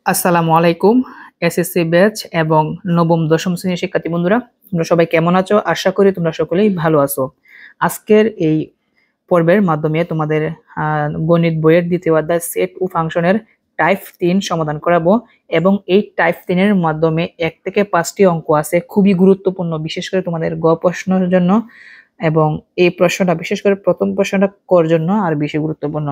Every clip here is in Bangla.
আসসালামু আলাইকুম এসএসসি ব্যাচ এবং নবম দশম শ্রেণীর শিক্ষার্থী বন্ধুরা, তোমরা সবাই কেমন আছো? আশা করি তোমরা সকলেই ভালো আছো। আজকের এই পর্বের মাধ্যমে তোমাদের গণিত বইয়ের দ্বিতীয় অধ্যায় সেট ও ফাংশনের টাইপ 3 সমাধান করাবো এবং এই টাইপ 3 এর মাধ্যমে 1 থেকে 5টি অঙ্ক আছে, খুবই গুরুত্বপূর্ণ, বিশেষ করে তোমাদের গ প্রশ্নের জন্য। এবং এই প্রশ্নটা বিশেষ করে প্রথম প্রশ্নটা কর জন্য আর বেশি গুরুত্বপূর্ণ।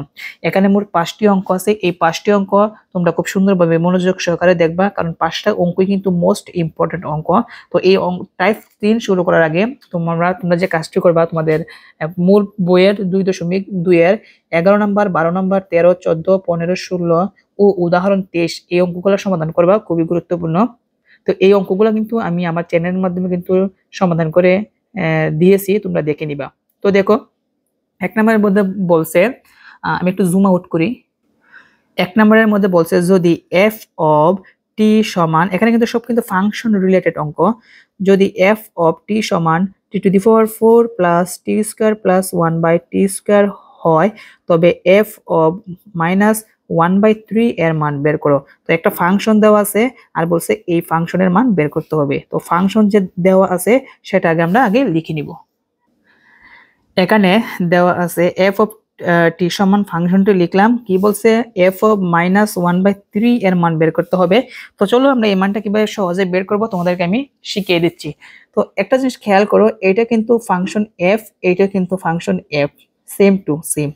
এখানে মোট 5টি অঙ্ক আছে। এই 5টি অঙ্ক তোমরা খুব সুন্দরভাবে মনোযোগ সহকারে দেখবা, কারণ 5টা অঙ্কই কিন্তু মোস্ট ইম্পর্টেন্ট অঙ্ক। তো এই টাইপ 3 শুরু করার আগে তোমরা যে কাজটি করবা, তোমাদের মূল বইয়ের 2.2 এর 11 নম্বর, 12 নম্বর, 13, 14, 15, 16 ও উদাহরণ 23 এই অঙ্কগুলো সমাধান করবা, খুবই গুরুত্বপূর্ণ। তো এই অঙ্কগুলো কিন্তু আমি আমার চ্যানেলের মাধ্যমে কিন্তু সমাধান করে দিয়েছি, তোমরা দেখে নিবা। তো দেখো, 1 নম্বরের মধ্যে বলছে, আমি একটু জুম আউট করি। 1 নম্বরের মধ্যে বলছে যদি f of t সমান, এখানে কিন্তু সব কিন্তু ফাংশন রিলেটেড অঙ্ক, যদি f of t সমান t to the power 4 plus t square plus 1 by t square হয়, তবে f of minus 1/3 এর মান বের করো। তো একটা ফাংশন দেওয়া আছে আর বলছে এই ফাংশনের মান বের করতে হবে। তো ফাংশন যে দেওয়া আছে সেটা আমরা আগে লিখে নিব। এখানে দেওয়া আছে f of t সমান, ফাংশনটি লিখলাম, কি বলছে f of -1/3 এর মান বের করতে হবে। তো চলো আমরা এই মানটা কিভাবে সহজে বের করব তোমাদেরকে আমি শিখিয়ে দিচ্ছি। তো একটা জিনিস খেয়াল করো, এটা কিন্তু ফাংশন f, এটা কিন্তু function f, same to same.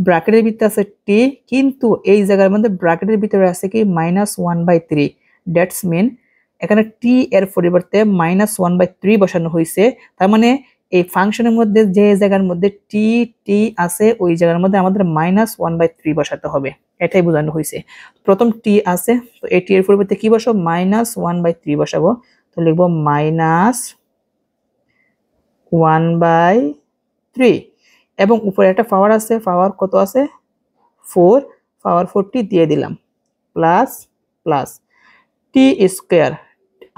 ব্র্যাকেটের ভিতরে আছে t, কিন্তু এই জায়গার মধ্যে ব্র্যাকেটের ভিতরে আছে কি -1/3। দ্যাটস মিন এখানে t এর পরিবর্তে -1/3 বসানো হয়েছে। তার মানে এই ফাংশনের মধ্যে যে জায়গার মধ্যে টি টি আছে ওই জায়গার মধ্যে আমাদের -1/3 বসাতে হবে, এটাই বোঝানো হয়েছে। প্রথম টি আছে, তো এই টি এর পরিবর্তে কি বসাবো, -1/3 বসাবো। তো লিখবো -1/3 এবং উপরে একটা পাওয়ার আছে, পাওয়ার কত আছে 4, পাওয়ার 4টি দিয়ে দিলাম, প্লাস প্লাস টি স্কোয়ার,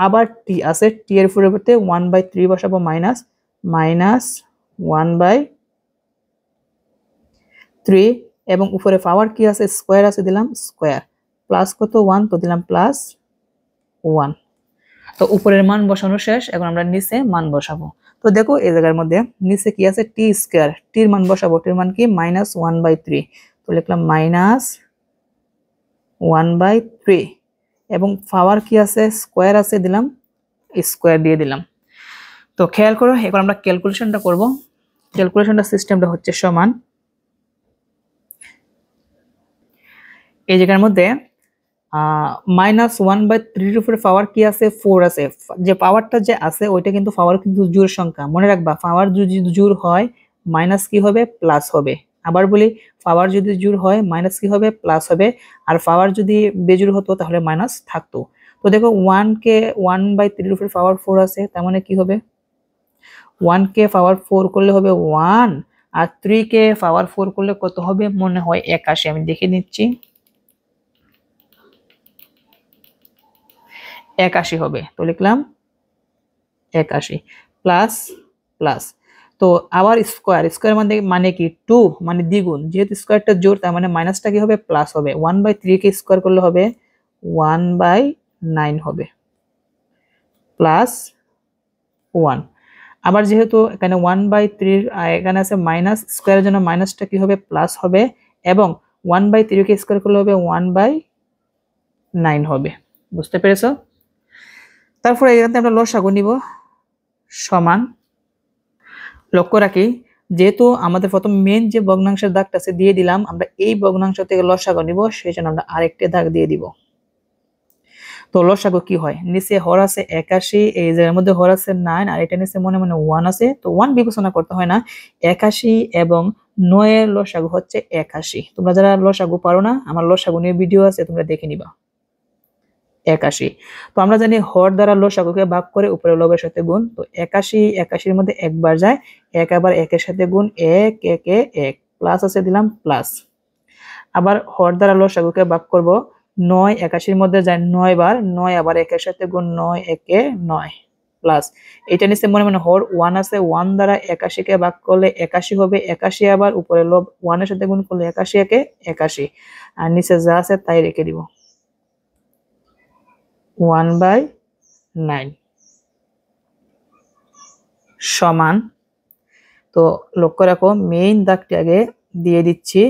আবার টি আছে, টি এর পরিবর্তে 1/3 বসাবো, -1/3 এবং উপরে পাওয়ার কি আছে, স্কোয়ার আছে, দিলাম স্কোয়ার, প্লাস কত 1, তো দিলাম প্লাস 1। তো উপরের মান বসানো শেষ, এখন আমরা নিচে মান বসাবো। তো দেখো এই জায়গার মধ্যে নিচে কি আছে, টি স্কোয়ার, টির মান বসাবো, টির মান কি -1/3। তো লিখলাম -1/3 এবং পাওয়ার কি আছে, স্কোয়ার আছে, দিলাম স্কোয়ার দিয়ে দিলাম। তো খেয়াল করো, এখন আমরা ক্যালকুলেশনটা করব। ক্যালকুলেশনটা সিস্টেমটা হচ্ছে সমান, এই জায়গার মধ্যে -1/3 উপরে পাওয়ার কি আছে, 4 আছে। যে পাওয়ারটা যে আছে ওইটা কিন্তু পাওয়ার কিন্তু জোড় সংখ্যা, মনে রাখবা, পাওয়ার যদি জোড় হয় মাইনাস কি হবে, প্লাস হবে। আবার বলি, পাওয়ার যদি জোড় হয় মাইনাস কি হবে, প্লাস হবে। আর পাওয়ার যদি বেজোড় হতো তাহলে মাইনাস থাকতো। তো দেখো 1/3 উপরে পাওয়ার 4 আছে, তার মানে কি হবে, 1 কে পাওয়ার 4 করলে হবে 1, আর 3 কে পাওয়ার 4 করলে কত হবে, মনে হয় 81। আমি দেখে নিচ্ছি, 81 হবে। তো লিখলাম 81 প্লাস প্লাস, তো আবার স্কোয়ার, স্কোয়ার মানে কি 2, মানে দ্বিগুণ, যেহেতু স্কোয়ারটা জোড় তার মানে মাইনাসটা কি হবে, প্লাস হবে। 1/3 কে স্কোয়ার করলে হবে 1/9 হবে, প্লাস 1। আবার যেহেতু এখানে 1/3 এখানে আছে মাইনাস, স্কোয়ারের জন্য মাইনাসটা কি হবে, প্লাস হবে, এবং 1/3 কে স্কোয়ার করলে হবে 1/9 হবে। বুঝতে পেরেছো? তারপরে এখানে আমরা লসাগু নিব, সমান, লক্ষ্য রাখি যেহেতু আমাদের প্রথম মেন যে ভগ্নাংশের দাগটা আছে দিয়ে দিলাম, আমরা এই ভগ্নাংশ থেকে লসাগু নিব, সেই জন্য আমরা আরেকটা দাগ দিয়ে দিব। তো লসাগু কি হয়, নিচে হর আছে 81, এই জায়গার মধ্যে হর আছে 9, আর এটা নিচে মনে মনে 1 আছে, তো 1 বিবেচনা করতে হয় না। 81 এবং 9 এর লসাগু হচ্ছে 81। তোমরা যারা লসাগু পারো না, আমার লসাগু নিয়ে ভিডিও আছে, তোমরা দেখে নিবা। 81, তো আমরা জানি হর দ্বারা লসাগুকে ভাগ করে উপরে লবের সাথে গুণ, তো 81 এর মধ্যে একবার যায়, 1 আবার 1 এর সাথে গুণ, 1 1 1 প্লাস আছে, দিলাম প্লাস। আবার হর দ্বারা লসাগুকে ভাগ করব, 9 81 এর মধ্যে যায় 9 বার, 9 আবার 1 এর সাথে গুণ, 9 1 9 প্লাস, এটা নিচে মনে মনে হর 1 আছে, 1 দ্বারা 81 কে ভাগ করলে 81 হবে, 81 আবার উপরে লব 1 এর সাথে গুণ করলে 81 1 81, আর নিচে যা আছে তাই রেখে দিব। 1/9 সমান, তো লক্ষ্য রাখো মেইন দাগটি আগে দিয়ে দিচ্ছি,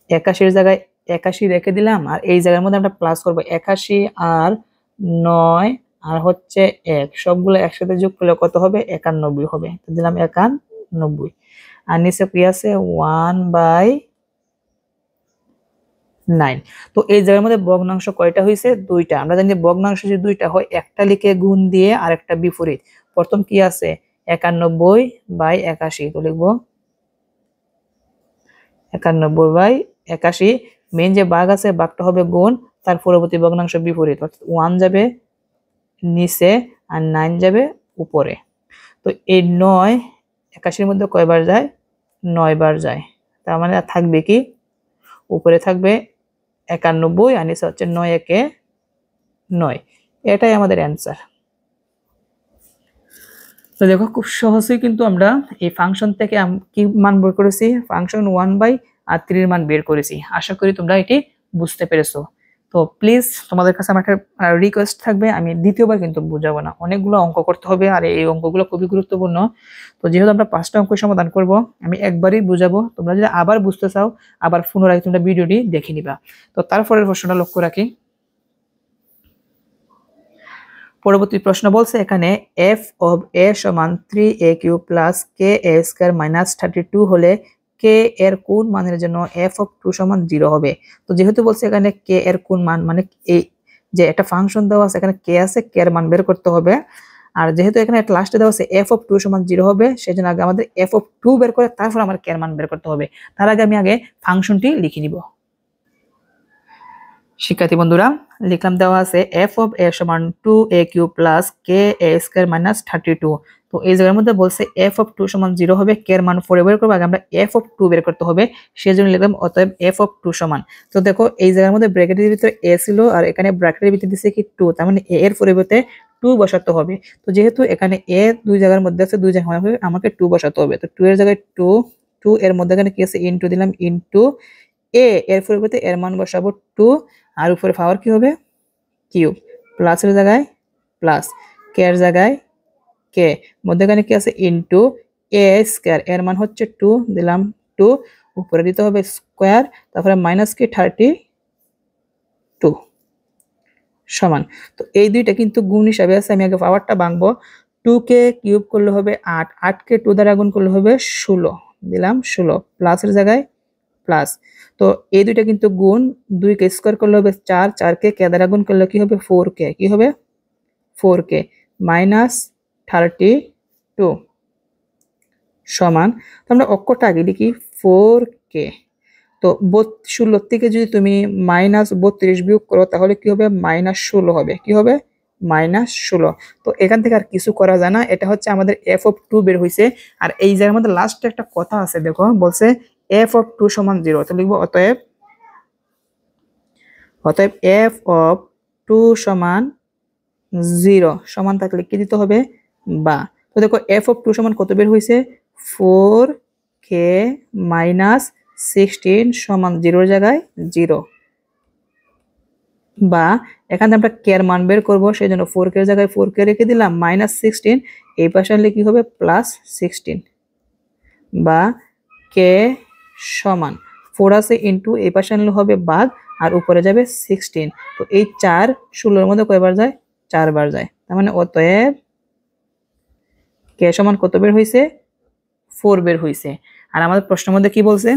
81 জায়গায় 81 রেখে দিলাম, আর এই জায়গার মধ্যে আমরা প্লাস করব 81 আর 9 আর হচ্ছে 1, সবগুলো একসাথে যোগ করলে কত হবে? 91 হবে। তো দিলাম 91, আর নিচে কি আছে? 1/9। তো এই জায়গার মধ্যে ভগ্নাংশ কয়টা হয়েছে? দুইটা। আমরা জানি যে ভগ্নাংশ যদি দুইটা হয়, একটা লিখে গুণ দিয়ে আর একটা বিপরীত। প্রথম কি আছে? 91/81, তো লিখবো 91/81। মেইন যে ভাগ আছে, ভাগটা হবে গুণ, তার পরবর্তী ভগ্নাংশ বিপরীত, অর্থাৎ 1 যাবে নিচে আর 9 যাবে উপরে। তো এই 9 81-র মধ্যে কয়বার যায়? 9 বার যায়। তার মানে থাকবে কি? উপরে থাকবে 91 আর নিচে হচ্ছে 9 একে 9। এটাই আমাদের অ্যান্সার। তো দেখো খুব সহজেই কিন্তু আমরা এই ফাংশন থেকে কি মান বের করেছি? ফাংশন 1/3 এর মান বের করেছি। আশা করি তোমরা এটি বুঝতে পেরেছো। তো প্লিজ তোমাদের কাছে আমার একটা রিকোয়েস্ট থাকবে, আমি দ্বিতীয়বার কিন্তু বুঝাবো না, অনেকগুলো অঙ্ক করতে হবে আর এই অঙ্কগুলো খুবই গুরুত্বপূর্ণ। তো যেহেতু আমরা 5টা অঙ্ক সমাধান করব, আমি একবারই বুঝাবো। তোমরা যদি আবার বুঝতে চাও, আবার পুনরায় তোমরা ভিডিওটি দেখে নিবা। তো তারপরের প্রশ্নটা লক্ষ্য রাখি। পরবর্তী প্রশ্ন বলছে এখানে f of a সমান 3a³ প্লাস ka² মাইনাস 32 হলে k এর কোন মানের জন্য f of 2 সমান 0 হবে। তো যেহেতু বলছে এখানে k এর কোন মান, মানে এই যে একটা ফাংশন দেওয়া আছে, এখানে k আছে, k এর মান বের করতে হবে। আর যেহেতু এখানে লাস্টে দেওয়া আছে f of 2 সমান 0 হবে, সেজন্য আগে আমাদের f of 2 বের করে তারপর আমার k এর মান বের করতে হবে। তার আগে আমি আগে ফাংশনটি লিখে নিব। শিক্ষার্থী বন্ধুরা, লিখলাম দেওয়া আছে f of a সমান 2a³ প্লাস ka² মাইনাস 32। তো এই জায়গার মধ্যে বলছে f of 2 সমান 0 হবে, k এর মান পরে বের করব, আগে আমরা f of 2 বের করতে হবে, সেজন্য লিখলাম অতএব f of 2 সমান। তো দেখো এই জায়গার মধ্যে ব্র্যাকেটের ভিতরে a ছিল আর এখানে ব্র্যাকেটের ভিতরে দিছে কি 2, তার মানে a এর পরিবর্তে 2 বসাতে হবে। তো যেহেতু এখানে a দুই জায়গার মধ্যে আছে, দুই জায়গায় হবে, আমাকে 2 বসাতে হবে। তো 2 এর জায়গায় 2 এর মধ্যে এখানে কি আছে? ইনটু দিলাম, ইনটু a এর পরিবর্তে এর মান বসাবো 2, আর উপরে পাওয়ার কি হবে? কিউব। প্লাসের জায়গায় প্লাস, কে এর জায়গায় কে, মধ্যখানে কি আছে? ইনটু a², এর মান হচ্ছে 2, দিলাম 2, উপরে দিতে হবে স্কয়ার, তারপরে মাইনাস কি 32 সমান। তো এই দুইটা কিন্তু গুণ হিসাবে আছে, আমি আগে পাওয়ারটা ভাঙবো। 2 কে কিউব করলে হবে 8, 8 কে 2 দ্বারা গুণ করলে হবে 16, দিলাম 16, প্লাসের জায়গায় প্লাস। তো এই দুইটা কিন্তু গুণ, 2 কে স্কয়ার করলে হবে 4, 4 কে কে দ্বারা গুণ করলে কি হবে? 4 কে, কি হবে? 4 কে মাইনাস 32 সমান। তো আমরা অক্ষরটা আগে লিখি 4 কে। তো 16 থেকে যদি তুমি মাইনাস 32 বিয়োগ করো, তাহলে কি হবে? মাইনাস 16 হবে। কি হবে? মাইনাস 16। তো এখান থেকে আর কিছু করা যায় না, এটা হচ্ছে আমাদের f of 2 বের হইছে। আর এই জায়গার মধ্যে লাস্টে একটা কথা আছে, দেখো বলছে f of 2 সমান 0। তো লিখবো অতএব f of 2 সমান 0, সমান থাকলে কি দিতে হবে? বা। তো দেখো f of 2 সমান কত বের হইছে? 4k মাইনাস 16 সমান 0 জায়গায় 0, বা এখানে আমরা k এর মান বের করবো, সেই জন্য 4k এর জায়গায় 4k রেখে দিলাম, মাইনাস 16, এই পাশে আনলে কি হবে? প্লাস 16, বা k সমান 4 আছে ইন্টু এই পাশে আনলে হবে ভাগ, আর উপরে যাবে 16। তো এই 4 16-এর মধ্যে কয়বার যায়? 4 বার যায়। তার মানে অতএব k সমান কত বের হইছে? 4 বের হইছে। আর আমাদের প্রশ্নের মধ্যে কি বলছে?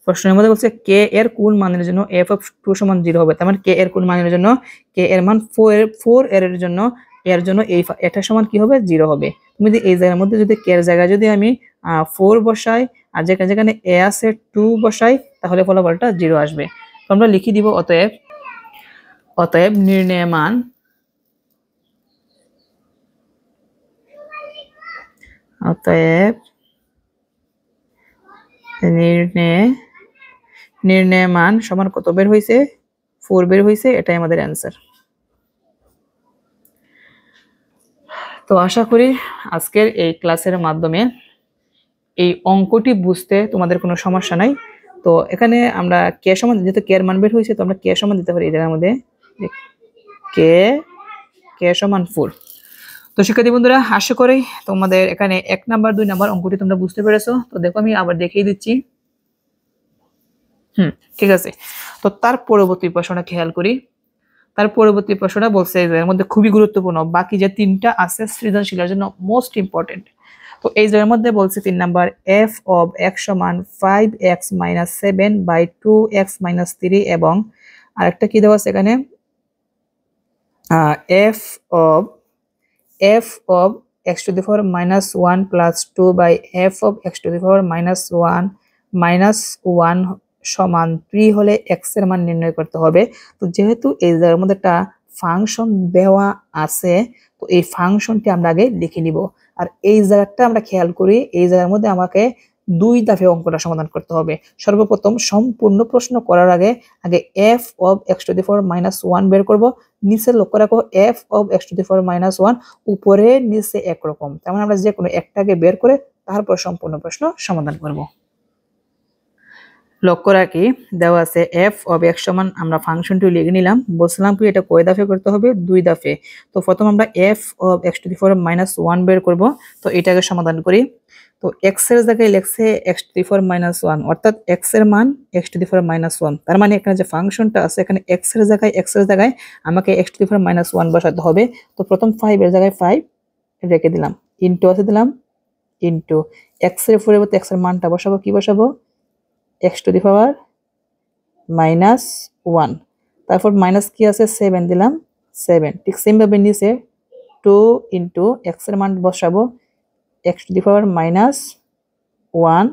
প্রশ্নের মধ্যে বলছে k এর কোন মানের জন্য f of 2 সমান 0 হবে। তার মানে k এর কোন মানের জন্য, k এর মান 4 এর জন্য, এর জন্য এটা সমান কি হবে? 0 হবে। তুমি যদি এই জায়গার মধ্যে যদি k এর জায়গায় যদি আমি 4 বসাই, আর যেখানে যেখানে a আছে 2 বসাই, তাহলে ফলাফলটা 0 আসবে। তো আমরা লিখে দিব অতএব নির্ণয় মান, অতএব নির্ণয় মান সমান কত বের হইছে? 4 বের হইছে। এটাই আমাদের অ্যান্সার। তো আশা করি আজকের এই ক্লাসের মাধ্যমে এই অঙ্কটি বুঝতে তোমাদের কোনো সমস্যা নাই। তো এখানে আমরা কে সমান, যেহেতু কে এর মান বের হয়েছে, তো আমরা কে সমান দিতে পারি এই জায়গার মধ্যে কে কে সমান 4। তো শিক্ষার্থী বন্ধুরা, আশা করি তোমাদের এখানে 1 নাম্বার 2 নাম্বার অঙ্কটি তোমরা বুঝতে পেরেছো। তো দেখো আমি আবার দেখিয়ে দিচ্ছি। ঠিক আছে। তো তার পরবর্তী প্রশ্নটা খেয়াল করি। তার পরবর্তী প্রশ্নটা বলছে এর মধ্যে খুবই গুরুত্বপূর্ণ, বাকি যে 3টা আছে সৃজনশীলের জন্য মোস্ট ইম্পর্টেন্ট। তো এই জায়গার মধ্যে বলছে 3 নাম্বার f of x সমান 5x - 7 by 2x - 3 এবং আরেকটা কি দেওয়া আছে এখানে f of x to the power -1 plus 2 by f of x to the power -1 সমান 3 হলে x এর মান নির্ণয় করতে হবে। তো যেহেতু এই জায়গার মধ্যে একটা ফাংশন দেওয়া আছে, তো এই ফাংশনটি আমরা আগে লিখে নিব। আর এই জায়গাটা আমরা খেয়াল করি, এই জায়গার মধ্যে আমাকে 2 ধাপে অঙ্কটা সমাধান করতে হবে। সর্বপ্রথম সম্পূর্ণ প্রশ্ন করার আগে f of x to the power -1 বের করব। নিচে লক্ষ্য রাখো f of x to the power -1 উপরে নিচে একরকম, তার মানে আমরা যে কোনো একটাকে বের করে তারপর সম্পূর্ণ প্রশ্ন সমাধান করব। লক্ষ্য রাখি দেওয়া আছে f of x সমান, আমরা ফাংশনটি লিখে নিলাম। বলছিলাম কি এটা কয় ধাপে করতে হবে? 2 ধাপে। তো প্রথম আমরা f of x to the power -1 বের করব। তো এটাকে সমাধান করি। তো x এর জায়গায় লেখছে x to the power -1, অর্থাৎ x এর মান x to the power -1। তার মানে এখানে যে ফাংশনটা আছে এখানে x এর জায়গায় আমাকে x to the power -1 বসাতে হবে। তো প্রথম 5 এর জায়গায় 5 রেখে দিলাম, ইনটু আছে দিলাম, ইনটু x এর পরিবর্তে x এর মানটা বসাবো, কি বসাবো? x to the power -1, তারপর মাইনাস কি আছে 7 দিলাম, 7। ঠিক সেম ভাবে নিচে 2 ইনটু x এর মান বসাবো x to the power -1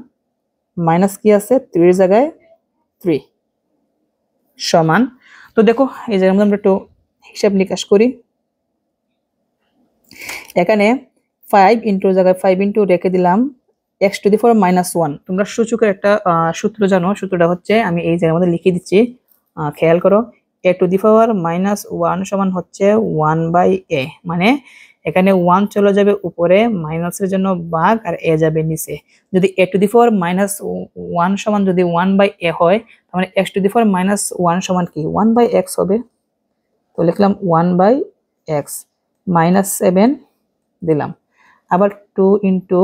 minus কি আছে 3 এর জায়গায় 3 সমান। তো দেখো এই জায়গায় আমরা একটু হিসাব নিকাশ করি। এখানে 5 ইনটু জায়গায় 5 ইনটু রেখে দিলাম x to the power -1। তোমরা সূচকের একটা সূত্র জানো, সূত্রটা হচ্ছে আমি এই জায়গার মধ্যে লিখে দিচ্ছি, খেয়াল করো। a to the power -1 সমান হচ্ছে 1/a, মানে এখানে 1 চলে যাবে উপরে, মাইনাসের জন্য ভাগ, আর a যাবে নিচে। যদি a to the power -1 সমান যদি 1/a হয়, তার মানে x to the power -1 সমান কি 1/x হবে। তো লিখলাম 1/x, -7 দিলাম, আবার 2 into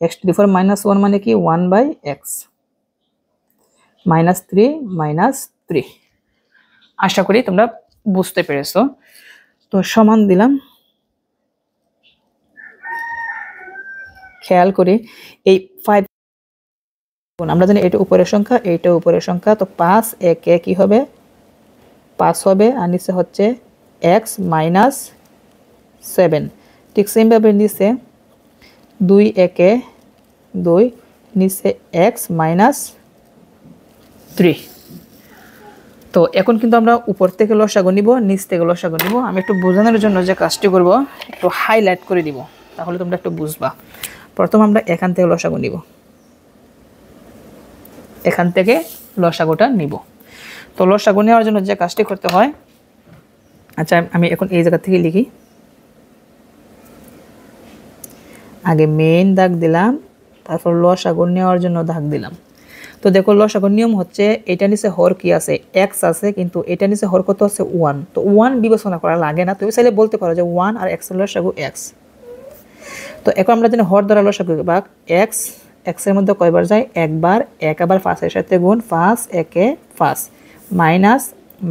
x to the power -1 মানে কি 1/x, -3 আশা করি তোমরা বুঝতে পেরেছো। তো সমান দিলাম, খেয়াল করি এই 5 আমরা জানি এটা উপরের সংখ্যা, এইটা উপরের সংখ্যা। তো 5 একে কি হবে 5 হবে, আর নিচে হচ্ছে x -7। ঠিক সেম ভাবে নিচে 2 একে 2, নিচে x -3। তো এখন কিন্তু আমরা উপর থেকে লসাগু নিব, নিচ থেকে লসাগু নিব। আমি একটু বোঝানোর জন্য যে কাজটি করব, একটু হাইলাইট করে দিব, তাহলে তোমরা একটু বুঝবা। প্রথম আমরা এখান থেকে লসাগু নিব, এখান থেকে লসাগুটা নিব। তো লসাগু নেওয়ার জন্য যে কাজটি করতে হয়, আচ্ছা আমি এখন এই জায়গা থেকে লিখি। আগে মেইন দাগ দিলাম, তারপর লসাগু নেওয়ার জন্য দাগ দিলাম। তো দেখো লসাগুর নিয়ম হচ্ছে এটা নিচে হর কি আছে x আছে, কিন্তু এটা নিচে হর কত আছে 1। তো 1 বিবেচনা করা লাগে না, তুমি চাইলে বলতে পারো যে 1 আর x এর লসাগু x। তো এখন আমরা জানি হর দ্বারা লসাগু ভাগ x, x এর মধ্যে কয়বার যায় একবার, এক আবার 5 এর সাথে গুণ, 5 একে 5 মাইনাস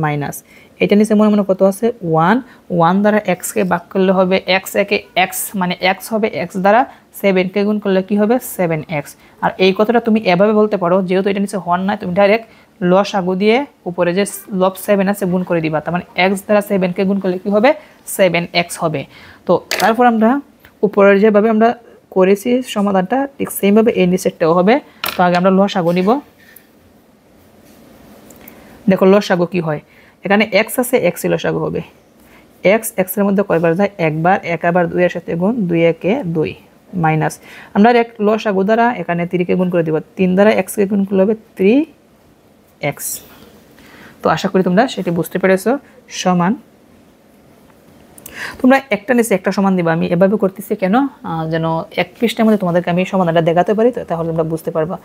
মাইনাস, এটা নিচে মনে মনে কত আছে 1, 1 দ্বারা x কে ভাগ করলে হবে x একে x, মানে x হবে x দ্বারা 7 কে গুণ করলে কি হবে 7x। আর এই কথাটা তুমি এভাবে বলতে পারো, যেহেতু এটা নিচে হর নাই, তুমি ডাইরেক্ট লসাগু দিয়ে উপরে যে লব 7 আছে গুণ করে দিবা, তার মানে x দ্বারা 7 কে গুণ করলে কি হবে 7x হবে। তো তারপর আমরা উপরের যেভাবে আমরা করেছি সমাধানটা, ঠিক সেম ভাবে এই নিচেরটাও হবে। তো আগে আমরা লসাগু নিব। দেখো লসাগু কি হয়, এখানে x আছে, x এর লসাগু হবে x, x এর মধ্যে কয়বার যায় একবার, এক আবার 2 এর সাথে গুণ, 2 একে 2 মাইনাস, আমরা এক লসাগু দ্বারা এখানে 3 কে গুণ করে দিব, 3 দ্বারা x কে গুণ করলে হবে 3x। তো আশা করি তোমরা সেটি বুঝতে পেরেছো। সমান, তো তোমরা একটা নিচে একটা সমান দিবা। আমি এভাবে করতেছি কেন, যেন এক পৃষ্ঠার মধ্যে তোমাদেরকে আমি সমাধানটা দেখাতে পারি, তো তাহলে তোমরা বুঝতে পারবা।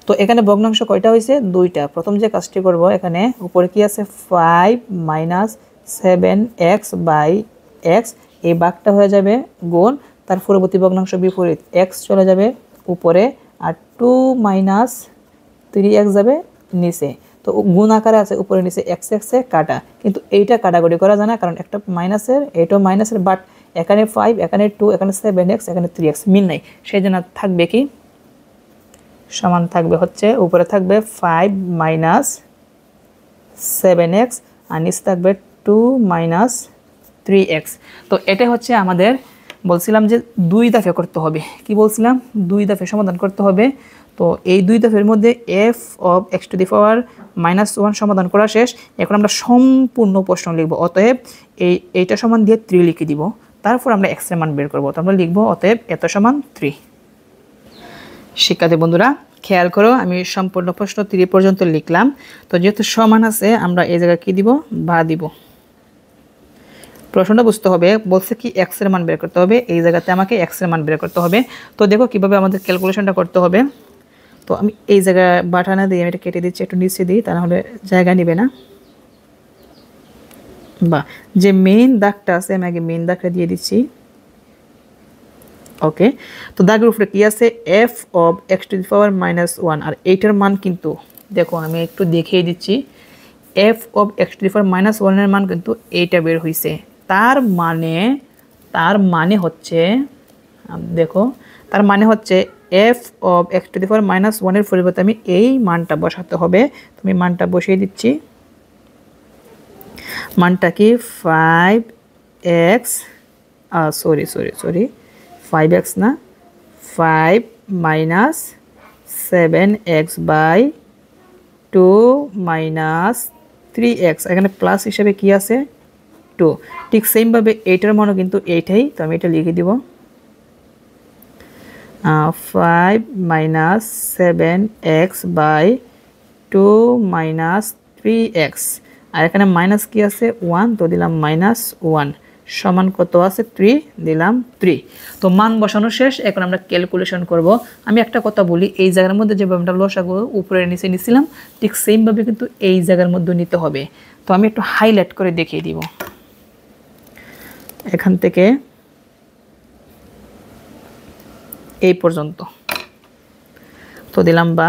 তো এখানে ভগ্নাংশ কয়টা হয়েছে? 2টা। প্রথম যে কাজটি করব, এখানে উপরে কি আছে 5 - 7x / x, এই ভাগটা হয়ে যাবে গুণ, তার পরবর্তী ভগ্নাংশ বিপরীত, x চলে যাবে উপরে আর 2 - 3x যাবে নিচে। তো গুণ আকারে আছে, উপরে নিচে x এ কাটা, কিন্তু এইটা কাটাকুটি করা যায় না, কারণ একটা মাইনাসের, এইটাও মাইনাসের, বাট এখানে 5, এখানে 2, এখানে 7x, এখানে 3x মিল নাই, সেই জন্য থাকবে কি, সমান থাকবে হচ্ছে উপরে থাকবে 5 - 7x আর নিচে থাকবে 2 - 3x। তো এটা হচ্ছে আমাদের বলছিলাম যে 2 দফে করতে হবে। কি বলছিলাম? 2 দফে সমাধান করতে হবে। তো এই 2 দফের মধ্যে f of x⁻⁻1 সমাধান করা শেষ। এখন আমরা সম্পূর্ণ প্রশ্ন লিখব। অতএব এইটা সমান দিয়ে 3 লিখে দিব, তারপর আমরা x এর মান বের করব। তো আমরা লিখব অতএব এত সমান 3। শিক্ষার্থী বন্ধুরা খেয়াল করো, আমি সম্পূর্ণ প্রশ্ন 3 পর্যন্ত লিখলাম। তো যেহেতু সমান আছে, আমরা এই জায়গায় কি দিব? বা দিব। প্রশ্নটা বুঝতে হবে, বলছে কি x এর মান বের করতে হবে, এই জায়গাতে আমাকে x এর মান বের করতে হবে। তো দেখো কিভাবে আমাদের ক্যালকুলেশনটা করতে হবে। তো আমি এই জায়গায় বাটানা দিয়ে আমি এটা কেটে দিচ্ছি, একটু নিচে দিই, তাহলে জায়গা নিবে না। বা যে মেইন দাগটা আছে, আমি আগে মেইন দাগটা দিয়ে দিচ্ছি। ওকে, তো দাগের উপরে কি আছে? f of x⁻⁻1, আর এইটার মান কিন্তু দেখো আমি একটু দেখিয়ে দিচ্ছি, f of x⁻⁻1 এর মান কিন্তু এইটা বের হইছে। তার মানে হচ্ছে দেখো, তার মানে হচ্ছে f of x⁻⁻1 এর পরিবর্তে আমি এই মানটা বসাতে হবে। তুমি মানটা বসিয়ে দিচ্ছি। মানটা কি 5x, সরি 5x না, 5 - 7x/2 - 3x, এখানে প্লাস হিসেবে কি আছে? 2। ঠিক সেমভাবে এইটার মানও কিন্তু এইটাই, তো আমি এটা লিখে দিব 5 - 7x/2 - 3x, আর এখানে মাইনাস কি আছে? 1, তো দিলাম -1 সমান কত আছে? 3, দিলাম 3। তো মান বসানো শেষ। এখন আমরা ক্যালকুলেশন করব। আমি একটা কথা বলি, এই জায়গার মধ্যে যেভাবে আমরা লসাগু উপরে নিচে নিছিলাম, ঠিক সেমভাবে কিন্তু এই জায়গার মধ্যে নিতে হবে। তো আমি একটু হাইলাইট করে দেখিয়ে দিব। এখান থেকে এই পর্যন্ত, তো দিলাম বা,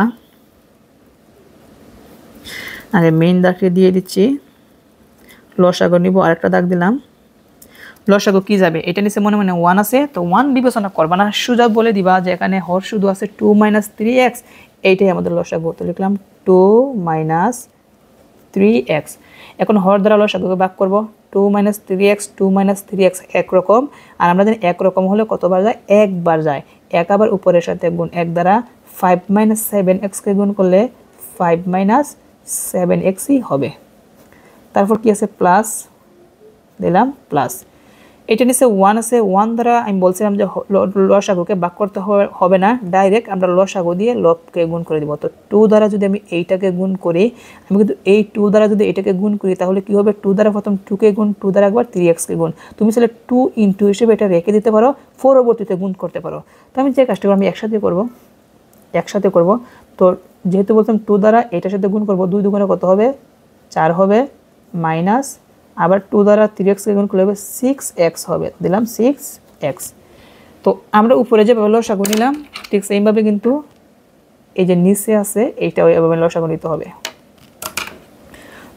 আগে মেইন দাগটি দিয়ে দিচ্ছি, লসাগু নিব, আরেকটা দাগ দিলাম। লসাগু কি যাবে? এটা নিচে মনে মনে 1 আছে, তো 1 বিবেচনা করবা না, সোজা বলে দিবা যে এখানে হর শুধু আছে 2 - 3x, এইটাই আমাদের লসাগু। তো লিখলাম 2 - 3x। এখন হর দ্বারা লসাগুকে ভাগ করব, 2 - 3x, 2 - 3x একরকম, আর আমরা জানি একরকম হলে কতবার যায়? একবার যায়। এক আবার উপরের সাথে গুণ, 1 দ্বারা 5 - 7x কে গুণ করলে 5 - 7xই হবে। তারপর কি আছে? প্লাস, দিলাম প্লাস। এটা নিচে 1 আছে, 1 দ্বারা আমি বলছিলাম যে লসাগুকে ভাগ করতে হবে না, ডাইরেক্ট আমরা লসাগু দিয়ে লবকে গুণ করে দিব। তো 2 দ্বারা যদি আমি এইটাকে গুণ করি, আমি কিন্তু এই 2 দ্বারা যদি এটাকে গুণ করি, তাহলে কি হবে? 2 দ্বারা প্রথম 2 কে গুণ, 2 দ্বারা একবার 3x কে গুণ। তুমি চাইলে 2 * হিসেবে এটা রেখে দিতে পারো, পরবর্তীতে গুণ করতে পারো। তো আমি যে কাজটা আমি একসাথে করব। তো যেহেতু বলতাম 2 দ্বারা এটার সাথে গুণ করব, 2 দুগুণে কত হবে? 4 হবে, মাইনাস আবার 2 দ্বারা 3x কে গুণ করলে হবে 6x হবে, দিলাম 6x। তো আমরা উপরে যেভাবে লসাগু নিলাম, ঠিক সেইভাবে কিন্তু এই যে নিচে আছে এইটাও এভাবে লসাগু নিতে হবে।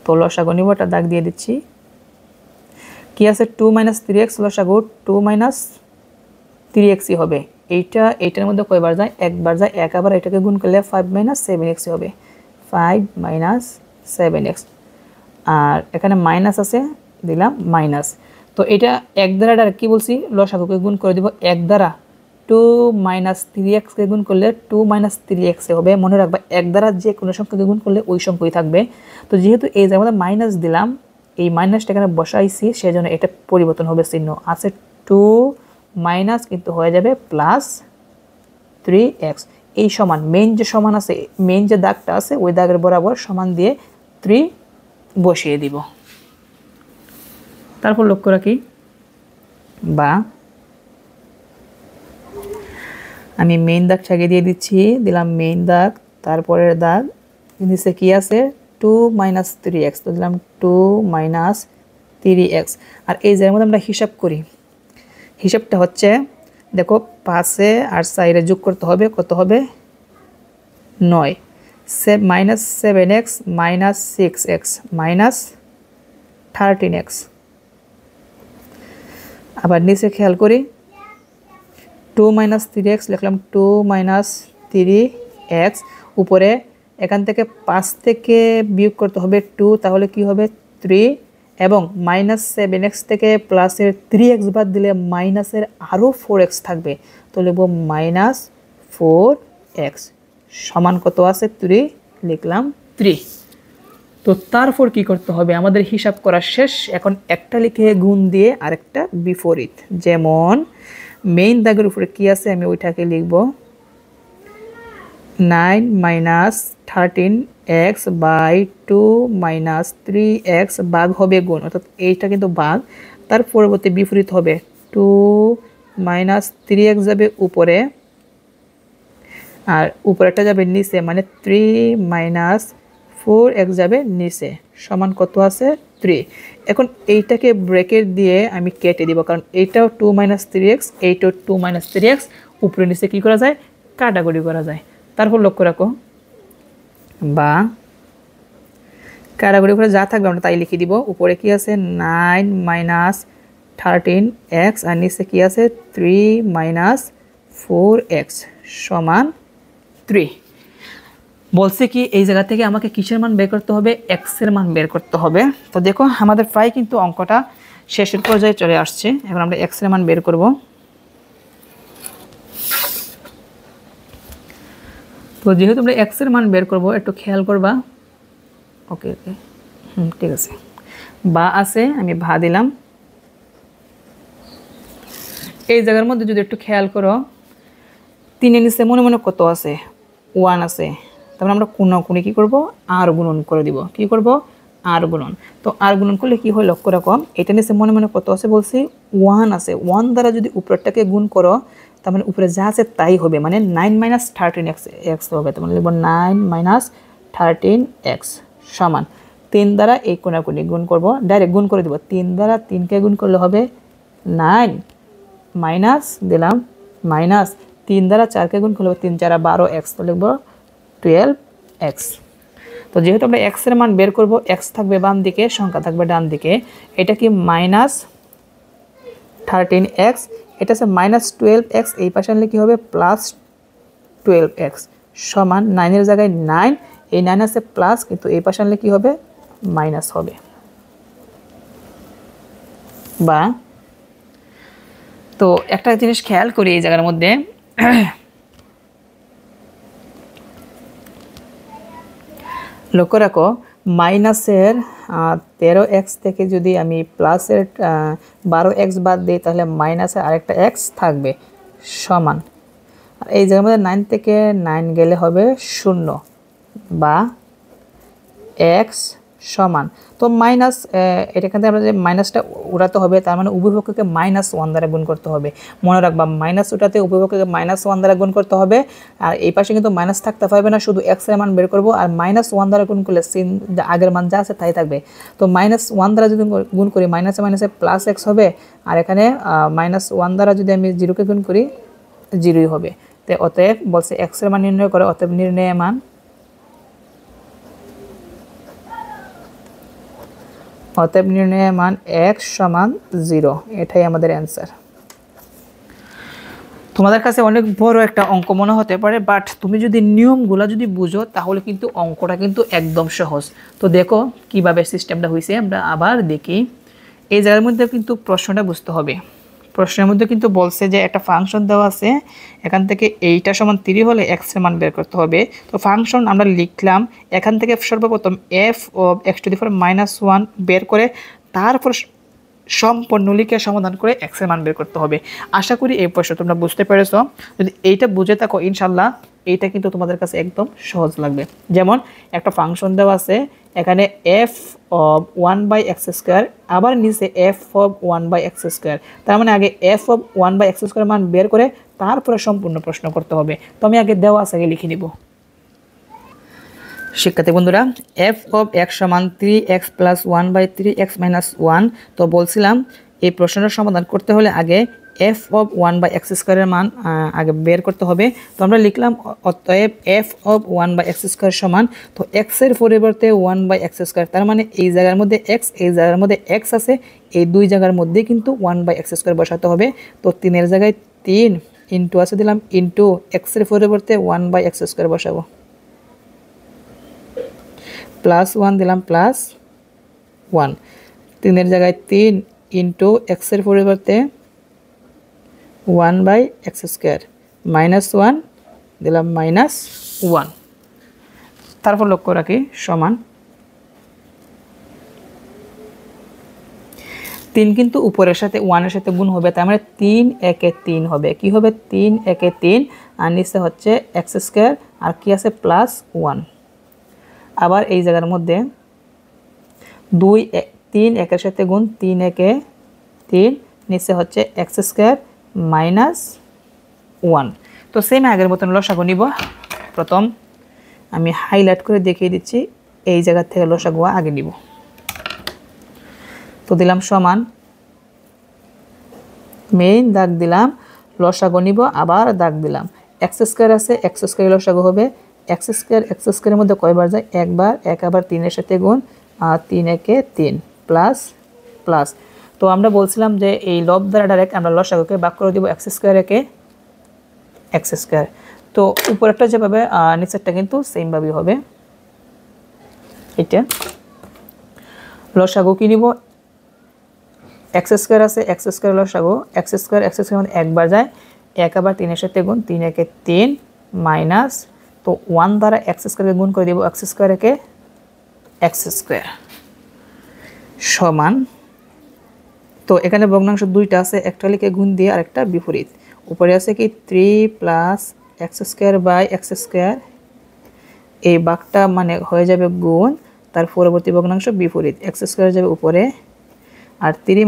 তো লসাগু নিব, একটা দাগ দিয়ে দিচ্ছি। কি আছে? 2 - 3x লসাগু 2 - 3xই হবে। এইটার মধ্যে কয়বার যায়? একবার যায়। এক আবার এটাকে গুণ করলে 5 - 7x হবে, 5 - 7x। আর এখানে মাইনাস আছে, দিলাম মাইনাস। তো এটা 1 দ্বারা কি বলছি? লসাগুকে গুণ করে দিব 1 দ্বারা 2 - 3x কে গুণ করলে 2 - 3x হবে। মনে রাখবা 1 দ্বারা যে কোনো সংখ্যাকে গুণ করলে ওই সংখ্যাই থাকবে। তো যেহেতু এই জায়গায় মাইনাস দিলাম, এই মাইনাসটা এখানে বসাইছি, সেজন্য এটা পরিবর্তন হবে চিহ্ন। আছে 2 মাইনাস কিন্তু হয়ে যাবে প্লাস 3x। এই সমান মেইন যে সমান আছে, মেইন যে দাগটা আছে, ওই দাগের বরাবর সমান দিয়ে 3 বসিয়ে দিব। তারপর লক্ষ্য রাখি বা আমি মেইন দাগ ছাগিয়ে দিয়ে দিচ্ছি, দিলাম মেইন দাগ, তারপরের দাগ নিচে কি আছে 2 - 3x, তো দিলাম 2 - 3x। আর এই জায়গার মধ্যে আমরা হিসাব করি, হিসাবটা হচ্ছে দেখো 5 আর 4 যোগ করতে হবে, কত হবে 9, -7x - 6x - 13x। আবার নিচে খেয়াল করি 2 - 3x লিখলাম, 2 - 3x, উপরে এখান থেকে 5 থেকে বিয়োগ করতে হবে 2, তাহলে কি হবে 3, এবং -7x থেকে প্লাসের 3x বাদ দিলে মাইনাসের আরও 4x থাকবে, তো লিখব -4x সমান কত আছে 3, লিখলাম 3। তো তারপর কি করতে হবে, আমাদের হিসাব করা শেষ, এখন একটা লিখে গুণ দিয়ে আরেকটা বিপরীত। যেমন মেইন দাগের উপরে কি আছে আমি ওইটাকে লিখব 9 - 13x বাই 2 - 3x, ভাগ হবে গুণ, অর্থাৎ এইটা কিন্তু ভাগ, তার পরবর্তী বিপরীত হবে 2 - 3x যাবে উপরে আর উপরেটা যাবে নিচে, মানে 3 - 4x যাবে নিচে, সমান কত আছে 3। এখন এইটাকে ব্র্যাকেট দিয়ে আমি কেটে দিব, কারণ এইটাও 2 - 3x, এইটাও 2 - 3x, উপরে নিচে কি করা যায় কাটাকুটি করা যায়। তারপর লক্ষ্য রাখো বা কাটাকুটি করে যা থাকবে আমরা তাই লিখে দিব, উপরে কি আছে 9 - 13x আর নিচে কি আছে 3 - 4x সমান 3। বলছে কি এই জায়গা থেকে আমাকে কিসের মান বের করতে হবে, x এর মান বের করতে হবে। তো দেখো আমাদের প্রায় কিন্তু অঙ্কটা শেষের পর্যায়ে চলে আসছে, এখন আমরা x এর মান বের করব। তো যেহেতু আমরা x এর মান বের করব, একটু খেয়াল করবা, ওকে ওকে ঠিক আছে, বা আছে আমি ভা দিলাম। এই জায়গার মধ্যে যদি একটু খেয়াল করো 3 এর নিচে মনে মনে কত আছে 1 আছে, তারপর আমরা কোণে কি করব আর গুণন করে দিব, কি করব আর গুণন। তো আর গুণন করলে কি হয় লক্ষ্য রাখো, এটা নিচে মনে মনে কত আছে বলছি 1 আছে, 1 দ্বারা যদি উপরেরটাকে গুণ করো তার মানে উপরে যা আছে তাই হবে, মানে 9 - 13x হবে, তার মানে লিখব 9 - 13x সমান 3 দ্বারা এই কোণাকুণি গুণ করব, ডাইরেক্ট গুণ করে দিব, 3 দ্বারা 3কে গুণ করলে হবে 9 মাইনাস দিলাম মাইনাস 3 দ্বারা 4কে গুণ করলে 3 4 12x, তো লিখব 12x। তো যেহেতু আমরা x এর মান বের করব, x থাকবে বাম দিকে, সংখ্যা থাকবে ডান দিকে, এটা কি -13x, এটা আছে -12x, এই পাশে আনলে কি হবে +12x সমান 9 এর জায়গায় 9, এই 9 আছে প্লাস, কিন্তু এই পাশে আনলে কি হবে মাইনাস হবে। বা তো একটা জিনিস খেয়াল করি এই জায়গার মধ্যে, লক্ষ্য রাখো মাইনাসের 13x থেকে যদি আমি প্লাসের 12x বাদ দিই তাহলে মাইনাসের আরেকটা x থাকবে সমান, এই জায়গার মধ্যে 9 থেকে 9 গেলে হবে 0 বা x সমান, তো মাইনাস এটা এখান থেকে আমরা যে মাইনাসটা উঠাতে হবে, তার মানে উভয় পক্ষকে -1 দ্বারা গুণ করতে হবে। মনে রাখবা মাইনাস উঠাতে উভয় পক্ষকে -1 দ্বারা গুণ করতে হবে, আর এই পাশে কিন্তু মাইনাস থাকতে পারবে না, শুধু x এর মান বের করব, আর -1 দ্বারা গুণ করলে সিন আগের মান যা আছে তাই থাকবে। তো -1 দ্বারা যদি গুণ করি মাইনাসে মাইনাসে +x হবে, আর এখানে -1 দ্বারা যদি আমি 0কে গুণ করি 0ই হবে। তো অতএব বলছে x এর মান নির্ণয় করে, অতএব নির্ণয় মান x সমান 0, এটাই আমাদের অ্যান্সার। তোমাদের কাছে অনেক বড় একটা অঙ্ক মনে হতে পারে, বাট তুমি যদি নিয়মগুলো যদি বুঝো তাহলে কিন্তু অঙ্কটা কিন্তু একদম সহজ। তো দেখো কিভাবে সিস্টেমটা হয়েছে, আমরা আবার দেখি। এই জায়গার মধ্যে কিন্তু প্রশ্নটা বুঝতে হবে, প্রশ্নের মধ্যে কিন্তু বলছে যে একটা ফাংশন দেওয়া আছে, এখান থেকে এইটা সমান 3 হলে x এর মান বের করতে হবে। তো ফাংশন আমরা লিখলাম, এখান থেকে সর্বপ্রথম f of x⁻⁻1 বের করে তারপর সম্পূর্ণ লিখে সমাধান করে এক্স এর মান বের করতে হবে। আশা করি এই প্রশ্ন তোমরা বুঝতে পেরেছো। যদি এইটা বুঝে থাকো ইনশাল্লাহ এইটা কিন্তু তোমাদের কাছে একদম সহজ লাগবে। যেমন একটা ফাংশন দেওয়া আছে, এখানে এফ অফ 1/x², আবার নিচে এফ অফ 1/x²। তার মানে আগে এফ অফ 1/x² মান বের করে তারপরে সম্পূর্ণ প্রশ্ন করতে হবে। তো আমি আগে দেওয়া আছে আগে লিখে নিব। শিক্ষার্থী বন্ধুরা, এফ অফ x সমান 3x + 1/3x - 1। তো বলছিলাম এই প্রশ্নটার সমাধান করতে হলে আগে এফ অফ 1/x² এর মান আগে বের করতে হবে। তো আমরা লিখলাম অতএব এফ অফ 1/x² সমান, তো এক্স এর পরিবর্তে 1/x², তার মানে এই জায়গার মধ্যে এক্স, এই জায়গার মধ্যে এক্স আছে, এই দুই জায়গার মধ্যে কিন্তু 1/x² বসাতে হবে। তো 3-এর জায়গায় 3 ইন্টু আছে দিলাম, ইন্টু এক্স এর পরিবর্তে 1/x² বসাবো, +1 দিলাম, +1। 3-এর জায়গায় 3 ইন্টু এক্স এর পরিবর্তে 1/x², -1 দিলাম, -1। তারপর লক্ষ্য রাখি সমান 3 কিন্তু উপরের সাথে 1-এর সাথে গুণ হবে, তার মানে 3 একে 3 হবে। কি হবে? 3 একে 3, আর নিচে হচ্ছে x², আর কি আছে +1। আবার এই জায়গার মধ্যে 3 একের সাথে গুণ, 3 একে 3, নিচে হচ্ছে x² -1। তো সেম আগের মতন লসাগু নিব। প্রথম আমি হাইলাইট করে দেখিয়ে দিচ্ছি, এই জায়গা থেকে লসাগু আগে নিব। তো দিলাম সমান, মেইন দাগ দিলাম, লসাগু নিব, আবার দাগ দিলাম। x² আছে, x² লসাগু হবে। x² এর মধ্যে কয়বার যায়? একবার। এক আবার 3-এর সাথে গুণ, আর 3 একে 3, প্লাস। তো আমরা বলছিলাম যে এই লব দ্বারা ডাইরেক্ট আমরা লসাগুকে ভাগ করে দিব x² একে x²। তো উপরেরটা যেভাবে নিচেরটা কিন্তু সেম ভাবেই হবে। এটা লসাগু কি নিব? x² আছে, x² লসাগু, x² এর মধ্যে একবার যায়, এক আবার 3-এর সাথে গুণ, 3 একে 3, মাইনাস, তো 1 দ্বারা x² কে গুণ করে দিব, x² একে x² সমান। তো এখানে ভগ্নাংশ দুইটা আছে, একটা লিখে গুণ দিয়ে আর একটা বিপরীত। উপরে আছে কি 3 + x²/x², এই ভাগটা মানে হয়ে যাবে গুণ, তার পরবর্তী ভগ্নাংশ বিপরীত, x² যাবে উপরে আর 3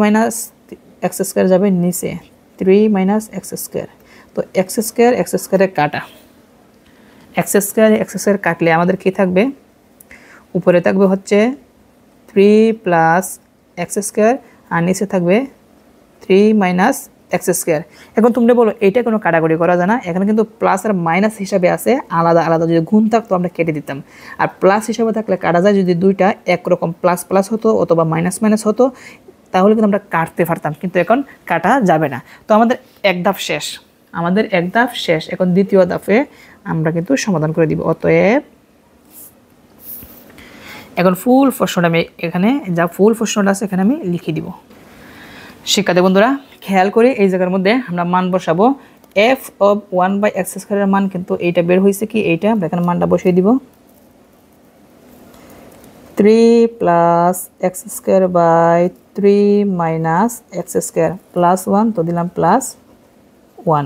- x² যাবে নিচে, 3 - x²। তো x² কাটা, x² কাটলে আমাদের কি থাকবে? উপরে থাকবে হচ্ছে 3 + x², আর নিচে থাকবে 3 - x²। এখন তোমরা বলো এইটা কোনো কাটাকুটি করা যায় না? এখানে কিন্তু প্লাস আর মাইনাস হিসাবে আছে, আলাদা আলাদা। যদি গুণ থাকতো আমরা কেটে দিতাম, আর প্লাস হিসাবে থাকলে কাটা যায়। যদি দুইটা একরকম প্লাস হতো অথবা মাইনাস হতো, তাহলে কিন্তু আমরা কাটতে পারতাম, কিন্তু এখন কাটা যাবে না। তো আমাদের এক ধাপ শেষ, এখন দ্বিতীয় ধাপে আমরা কিন্তু সমাধান করে দিব। অতএব এখন ফুল প্রশ্নটা আমি এখানে, যা ফুল প্রশ্নটা আছে এখানে আমি লিখে দিব। শিক্ষার্থী বন্ধুরা, খেয়াল করে এই জায়গার মধ্যে আমরা মান বসাবো। এফ অফ 1/x² এর মান কিন্তু এইটা বের হয়েছে, কি এইটা, আমরা এখানে মানটা বসিয়ে দিব। 3 + x²/3 - x² +1, তো দিলাম +1।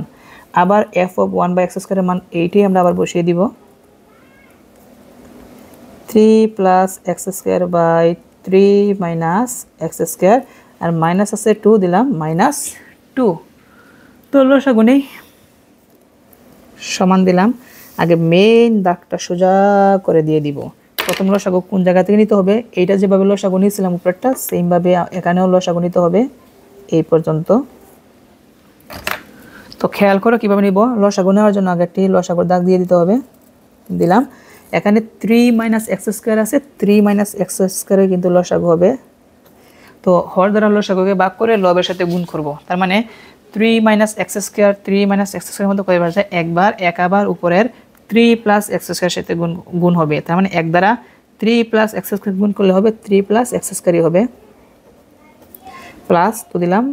আবার এফ অফ 1/x² এর মান এইটাই আমরা আবার বসিয়ে দিব। 3 + x²/3 - x², আর মাইনাস আছে 2, দিলাম -2। তো লসাগু নেই, সমান দিলাম। আগে মেইন দাগটা সোজা করে দিয়ে দিব। প্রথম লসাগু কোন জায়গা থেকে নিতে হবে? এইটা যেভাবে লসাগু নিয়েছিলাম উপরেরটা, সেমভাবে এখানেও লসাগু নিতে হবে এই পর্যন্ত। তো খেয়াল করো কীভাবে নিব। লসাগু নেওয়ার জন্য আগে একটি লসাগুর দাগ দিয়ে দিতে হবে, দিলাম। এখানে 3 - x² আছে, 3 - x² কিন্তু লসাগু হবে। তো হর দ্বারা লসাগুকে ভাগ করে লবের সাথে গুণ করব, তার মানে 3 - x², 3 - x² এর মধ্যে কয়বার যায়? একবার। এক আবার উপরের 3 + x² এর সাথে গুণ হবে, তার মানে এক দ্বারা 3 + x² গুণ করলে হবে 3 + x² হবে, প্লাস, তো দিলাম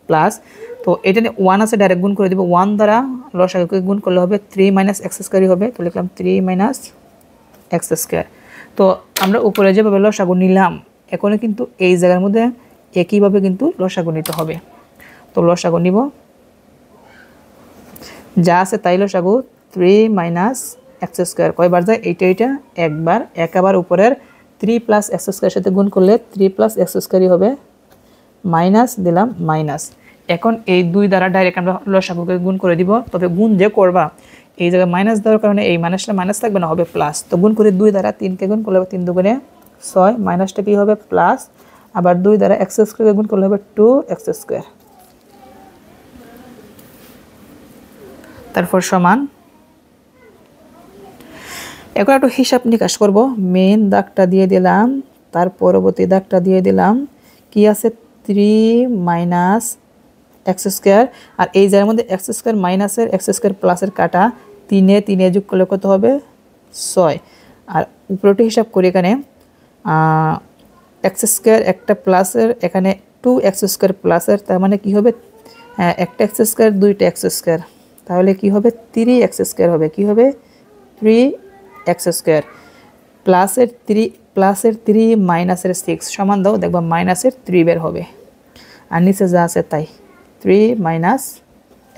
প্লাস। তো এটা 1 আছে, ডাইরেক্ট গুণ করে দিব। 1 দ্বারা লসাগুকে গুণ করলে হবে 3 - x² হবে, তো লিখলাম 3 - x²। তো আমরা উপরে যেভাবে লসাগু নিলাম, এখন কিন্তু এই জায়গার মধ্যে একইভাবে কিন্তু লসাগু নিতে হবে। তো লসাগু নিব, যা আছে তাই লসাগু 3 মাইনাস এক্স স্কোয়ার কয়বার যায়, এইটা একবার, একাবার উপরের 3 প্লাস এক্স স্কোয়ারের সাথে গুণ করলে 3 প্লাস এক্স স্কোয়ারই হবে, মাইনাস দিলাম মাইনাস। এখন এই 2 দ্বারা ডাইরেক্ট আমরা লসাগুকে গুণ করে দিব, তবে গুণ যে করবা এই জায়গায় মাইনাস দেওয়ার কারণে এই মাইনাসটা মাইনাস থাকবে না, হবে প্লাস। তো গুণ করে 2 দ্বারা 3কে গুণ করলে হবে 3 দুগুণে 6, মাইনাসটা কি হবে প্লাস, আবার 2 দ্বারা এক্স স্কোয়ারকে গুণ করলে হবে 2 এক্স স্কোয়ার, তারপর সমান। এখন একটু হিসাব নিকাশ করব, মেন দাগটা দিয়ে দিলাম, তার পরবর্তী দাগটা দিয়ে দিলাম, কি আছে 3 মাইনাস এক্স স্কোয়ার, আর এই জায়গার মধ্যে এক্স স্কোয়ার মাইনাসের এক্স স্কোয়ার প্লাসের কাটা 3 যোগ করলে কত হবে 6, আর উপরেটি হিসাব করি এখানে এক্স স্কোয়ার একটা প্লাসের, এখানে 2 এক্স স্কোয়ার প্লাসের, তার মানে কি হবে একটা এক্স স্কোয়ার 2টা এক্স স্কোয়ার, তাহলে কি হবে 3 এক্স স্কোয়ার হবে, কি হবে 3 এক্স স্কোয়ার প্লাসের 3 মাইনাসের 6 সমান দাও, দেখবা মাইনাসের 3 বের হবে, আর নিচে যা আছে তাই 3 মাইনাস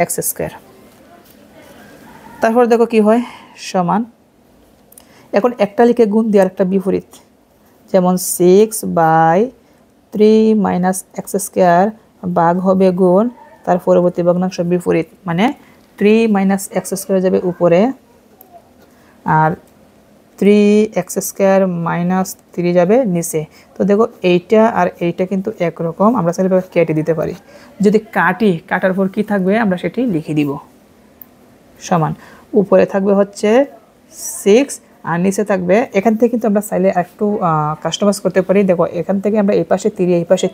এক্স স্কোয়ার। তারপর দেখো কি হয় সমান। এখন একটা লিখে গুণ দিয়ে আরেকটা বিপরীত, যেমন 6/3 মাইনাস এক্স স্কোয়ার ভাগ হবে গুণ, তার পরবর্তী ভগ্নাংশ বিপরীত, মানে 3 মাইনাস এক্স স্কোয়ার যাবে উপরে, আর 3 এক্স স্কোয়ার মাইনাস 3 যাবে নিচে। তো দেখো এইটা আর এইটা কিন্তু একরকম, আমরা চাইলে কেটে দিতে পারি। যদি কাটার পর কি থাকবে আমরা সেটি লিখে দিব, সমান উপরে থাকবে হচ্ছে 6 আর নিচে থাকবে, এখান থেকে কিন্তু আমরা চাইলে একটু কাস্টমাইজ করতে পারি। দেখো এখান থেকে আমরা এই পাশে 3 এই পাশে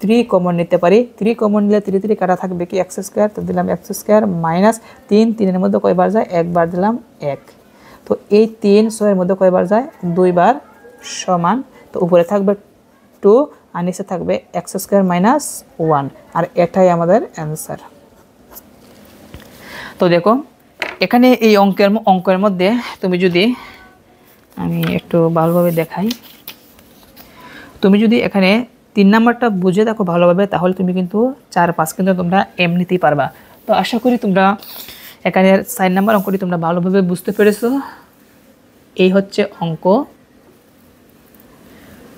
3 কমন নিতে পারি, 3 কমন নিলে 3 কাটা থাকবে কি এক্স স্কোয়ার, তো দিলাম এক্স স্কোয়ার মাইনাস 3 এর মধ্যে কয়বার যায় একবার, দিলাম 1। তো এই 3 6 এর মধ্যে কয়বার যায় 2 বার, সমান। তো উপরে থাকবে 2 আর নিচে থাকবে এক্স স্কোয়ার মাইনাস 1, আর এটাই আমাদের অ্যান্সার। তো দেখো এখানে এই অঙ্কের মধ্যে তুমি যদি, আমি একটু ভালোভাবে দেখাই, তুমি যদি এখানে 3 নাম্বারটা বুঝে দেখো ভালোভাবে, তাহলে তুমি কিন্তু 4-5 কিন্তু তোমরা এমনিতেই পারবা। তো আশা করি তোমরা এখানে 4 নাম্বার অঙ্কটি তোমরা ভালোভাবে বুঝতে পেরেছো। এই হচ্ছে অঙ্ক,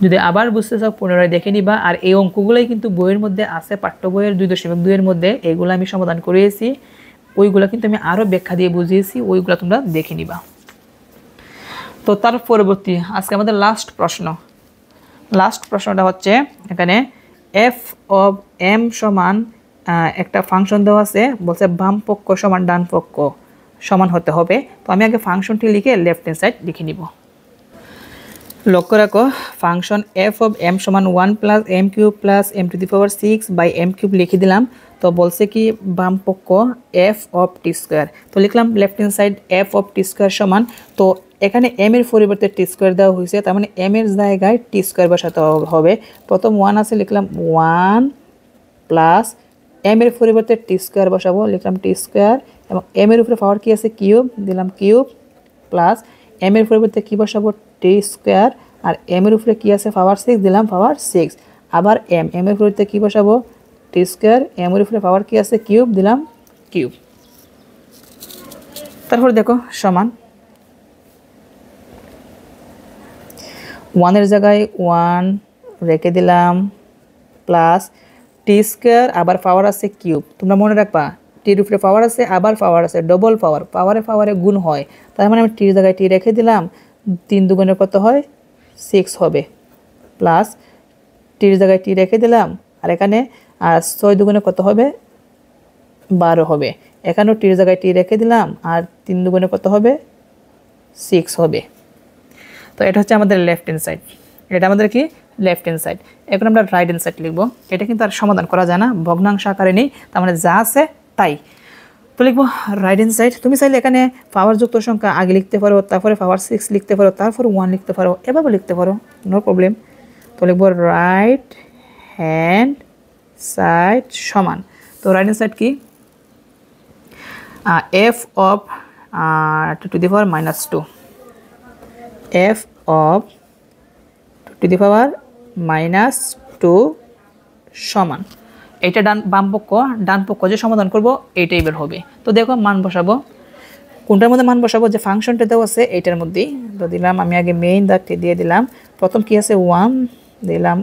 যদি আবার বুঝতে চাও পুনরায় দেখে নিবা। আর এই অঙ্কগুলোই কিন্তু বইয়ের মধ্যে আছে, পাঠ্য বইয়ের 2.2 এর মধ্যে এইগুলো আমি সমাধান করিয়েছি, ওইগুলো কিন্তু আমি আরও ব্যাখ্যা দিয়ে বুঝিয়েছি, ওইগুলো তোমরা দেখে নিবা। তো তার পরবর্তী আজকে আমাদের লাস্ট প্রশ্নটা হচ্ছে, এখানে এফ অফ এম সমান একটা ফাংশন দেওয়া আছে, বলছে বাম পক্ষ সমান ডান পক্ষ সমান হতে হবে। তো আমি আগে ফাংশনটি লিখে লেফট হ্যান্ড সাইড লিখে নিব। লক্ষ্য রাখো, ফাংশন এফ অফ এম সমান 1 plus M cube plus M to the power 6/m cube লিখে দিলাম। তো বলছে কি বাম পক্ষ এফ অফ টি স্কোয়ার, তো লিখলাম left hand side F of T square সমান, তো এখানে এম এর পরিবর্তে টি স্কোয়ার দেওয়া হয়েছে, তার মানে এম এর জায়গায় টি স্কোয়ার বসাতে হবে। প্রথম 1 আছে, লিখলাম 1 প্লাস এম এর পরিবর্তে টি স্কোয়ার বসাবো, লিখলাম টি স্কোয়ার, এবং এম এর উপরে পাওয়ার কি আছে কিউব, দিলাম কিউব, প্লাস এম এর পরিবর্তে কি বসাবো টি স্কোয়ার, আর এম এর উপরে কি আছে পাওয়ার 6, দিলাম পাওয়ার 6, আবার এম এর পরিবর্তে কি বসাবো টি স্কোয়ার, এম এর উপরে পাওয়ার কি আছে কিউব, দিলাম কিউব। তারপর দেখো সমান 1 এর জায়গায় 1 রেখে দিলাম, প্লাস টি স্কোয়ার, আবার পাওয়ার আছে কিউব। তোমরা মনে রাখবা টির উপরে পাওয়ার আছে, আবার পাওয়ার আছে, ডবল পাওয়ার, পাওয়ারে গুণ হয়, তার মানে আমি টির জায়গায় টি রেখে দিলাম, 3 দুগুণে কত হয় 6 হবে, প্লাস টির জায়গায় টি রেখে দিলাম, আর এখানে 6 দুগুণে কত হবে 12 হবে, এখানেও টির জায়গায় টি রেখে দিলাম, আর 3 দুগুণে কত হবে 6 হবে। তো এটা হচ্ছে আমাদের লেফট হ্যান্ড সাইড, এটা আমাদের কি লেফট হ্যান্ড সাইড। এখন আমরা রাইট হ্যান্ড সাইড লিখবো, এটা কিন্তু আর সমাধান করা যায় না, ভগ্নাংশ আকারে নেই, তার মানে যা আছে তাই। তো লিখবো রাইট হ্যান্ড সাইড, তুমি চাইলে এখানে পাওয়ার যুক্ত সংখ্যা আগে লিখতে পারো, তারপরে পাওয়ার 6 লিখতে পারো, তারপর 1 লিখতে পারো, এভাবে লিখতে পারো, নো প্রবলেম। তো লিখবো রাইট হ্যান্ড সাইড সমান, তো রাইট হ্যান্ড সাইড কি F of to the power -2, F of to the power -2 সমান এটা বাম পক্ষ ডান পক্ষ যে সমাধান করব এইটাই বের হবে। তো দেখো মান বসাবো, কোনটার মধ্যে মান বসাবো, যে ফাংশনটা দেওয়া আছে এইটার মধ্যেই। তো দিলাম আমি আগে মেইন দাগটি দিয়ে দিলাম, প্রথম কি আছে 1 দিলাম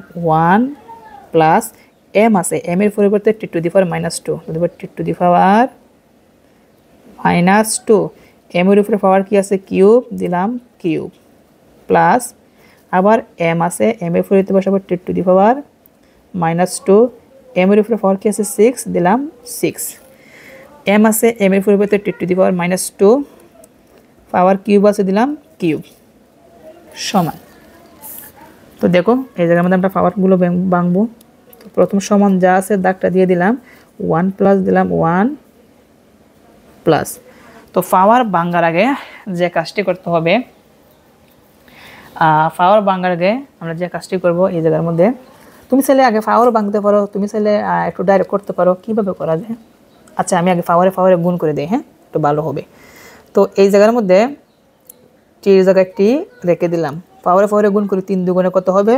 1 প্লাস এম আছে, এম এর পরিবর্তে টি টু দি পাওয়ার -2 দেব, T to the power -2, M এর উপরে পাওয়ার কি আছে কিউব দিলাম কিউব প্লাস আবার এম আছে, এম এর পরিবর্তে বসাবো টি টু দি পাওয়ার -2, এম এর উপরে পাওয়ার কি আছে 6 দিলাম 6, এম আছে, এম এর পরিবর্তে T to the power -2 power cube আছে দিলাম কিউব সমান। তো দেখো এই জায়গার মধ্যে আমরা পাওয়ারগুলো ভাঙবো। তো প্রথম সমান যা আছে দাগটা দিয়ে দিলাম, 1 প্লাস দিলাম 1 প্লাস। তো পাওয়ার ভাঙার আগে যে কাজটি করতে হবে, পাওয়ার ভাঙার আগে আমরা যে কাজটি করব এই জায়গার মধ্যে, তুমি চাইলে আগে পাওয়ার ভাঙতে পারো, তুমি চাইলে একটু ডাইরেক্ট করতে পারো, কীভাবে করা যায়। আচ্ছা আমি আগে পাওয়ারে গুণ করে দিই, হ্যাঁ একটু ভালো হবে। তো এই জায়গার মধ্যে টির জায়গায় টি রেখে দিলাম, পাওয়ারে গুণ করি 3 দুগুণে কত হবে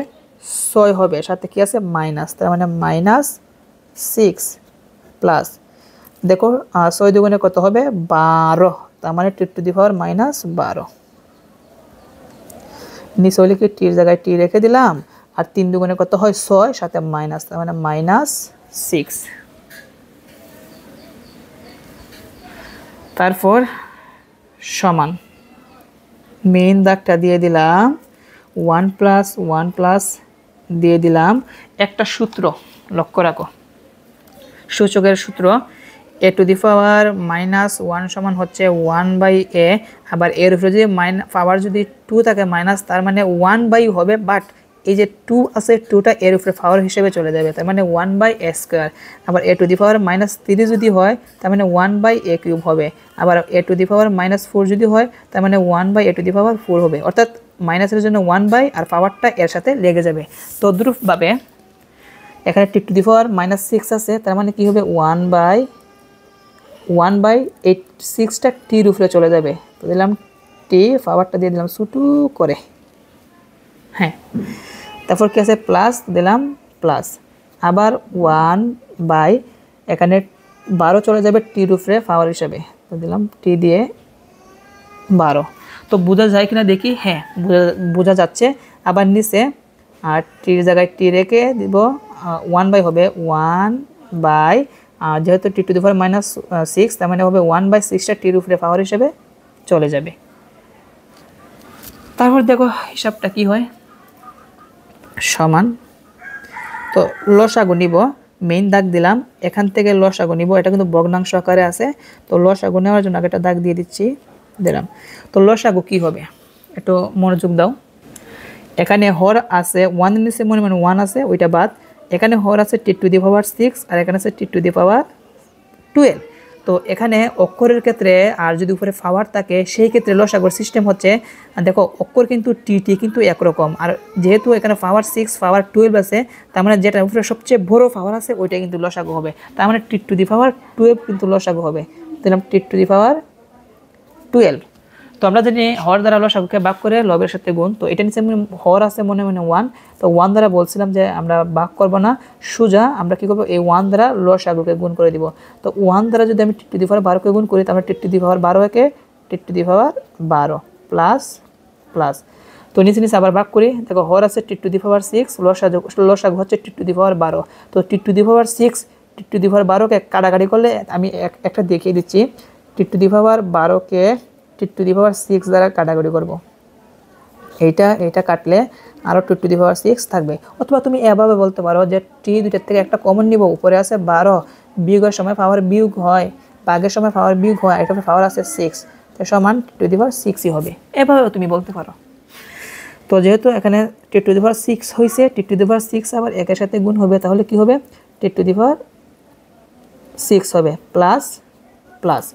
6 হবে, সাথে কি আছে মাইনাস, তার মানে -6 প্লাস দেখো 6 দুগুণে কত হবে 12, তার মানে টি টু দি পাওয়ার -12। নিচে হলে কি টির জায়গায় টি রেখে দিলাম, আর 3 দুগুণে কত হয় 6 সাথে মাইনাস, তার মানে -6। তারপর সমান মেইন দাগটা দিয়ে দিলাম, 1 প্লাস 1 প্লাস দিয়ে দিলাম, একটা সূত্র লক্ষ্য রাখো, সূচকের সূত্র এ টু দি পাওয়ার -1 সমান হচ্ছে 1/a, আবার এর উপরে যদি পাওয়ার যদি 2 থাকে মাইনাস, তার মানে 1/, হবে, বাট এই যে 2 আছে 2টা এর উপরে পাওয়ার হিসেবে চলে যাবে, তার মানে 1/a²। আবার এ টু দি পাওয়ার -3 যদি হয় তার মানে 1/a³ হবে, আবার এ টু দি পাওয়ার -4 যদি হয় তার মানে 1/a টু দি পাওয়ার 4 হবে, অর্থাৎ মাইনাসের জন্য 1/, আর পাওয়ারটা এর সাথে লেগে যাবে। তদ্রূপভাবে এখানে টি টু দি পাওয়ার -6 আছে, তার মানে কি হবে 1/6টা টির উপরে চলে যাবে। তো দিলাম টি, পাওয়ারটা দিয়ে দিলাম ছোটো করে, হ্যাঁ। তারপর কি আছে প্লাস দিলাম প্লাস, আবার 1/, এখানে 12 চলে যাবে টির উপরে পাওয়ার হিসাবে, তো দিলাম টি দিয়ে 12। তো বোঝা যায় কিনা দেখি, হ্যাঁ বোঝা যাচ্ছে। আবার নিচে আর টির জায়গায় টি রেখে দিব, 1/, হবে 1/, যেহেতু টি টু দি পাওয়ার -6 তার মানে হবে 1/6টা টির উপরে পাওয়ার হিসেবে চলে যাবে। তারপর দেখো হিসাবটা কি হয়, সমান। তো লসাগু নিব, মেইন দাগ দিলাম, এখান থেকে লসাগু নিব, এটা কিন্তু ভগ্নাংশ আকারে আছে, তো লসাগু নেওয়ার জন্য আগে একটা দাগ দিয়ে দিচ্ছি, দিলাম। তো লসাগু কি হবে একটু মনোযোগ দাও, এখানে হর আছে 1 এর নিচে মনে 1 আছে, ওইটা বাদ, এখানে হর আছে টি টু দি পাওয়ার 6 আর এখানে আছে টি টু দি পাওয়ার 12। তো এখানে অক্ষরের ক্ষেত্রে আর যদি উপরে পাওয়ার থাকে সেই ক্ষেত্রে লসাগুর সিস্টেম হচ্ছে, দেখো অক্ষর কিন্তু টি কিন্তু একরকম, আর যেহেতু এখানে পাওয়ার 6 পাওয়ার 12 আছে, তার মানে যেটা উপরে সবচেয়ে বড় পাওয়ার আছে ওইটা কিন্তু লসাগু হবে, তার মানে টি টু দি পাওয়ার 12 কিন্তু লসাগু হবে, দিলাম টি টু দি পাওয়ার 12। তো আমরা জানি হর দ্বারা লসাগুকে ভাগ করে লবের সাথে গুণ, তো এটা নিচে হর আছে মনে 1, তো 1 দ্বারা বলছিলাম যে আমরা ভাগ করব না, সোজা আমরা কি করব এই 1 দ্বারা লসাগুকে গুণ করে দিব। তো 1 দ্বারা যদি আমি টি টু দি পাওয়ার 12 কে গুণ করি তাহলে টি টু দি পাওয়ার 12 একে T to the power 12 plus plus, তো নিচে আবার ভাগ করি, দেখো হর আছে টি টু দি পাওয়ার 6, লসাগু হচ্ছে টি টু দি পাওয়ার 12, তো টি to the power 6 T to the power 12 কে কাটাকাটি করলে আমি একটা দেখিয়ে দিচ্ছি, টি to the power 12 K T to the পাওয়ার 6 দ্বারা কাটাকাটি করব, এইটা কাটলে আরও টি টু দি পাওয়ার 6 থাকবে। অথবা তুমি এভাবে বলতে পারো যে টি দুইটার থেকে একটা কমন নিব, উপরে আছে 12, বিয়োগের সময় পাওয়ার বিয়োগ হয়, ভাগের সময় পাওয়ার বিয়োগ হয়, এটা পাওয়ার আছে 6, তো সমান টি টু দি পাওয়ার 6ই হবে, এভাবে তুমি বলতে পারো। তো যেহেতু এখানে টি টু দি পাওয়ার 6 হয়েছে, টি টু দি পাওয়ার 6 আবার একের সাথে গুণ হবে, তাহলে কি হবে টি টু দি পাওয়ার 6 হবে প্লাস প্লাস।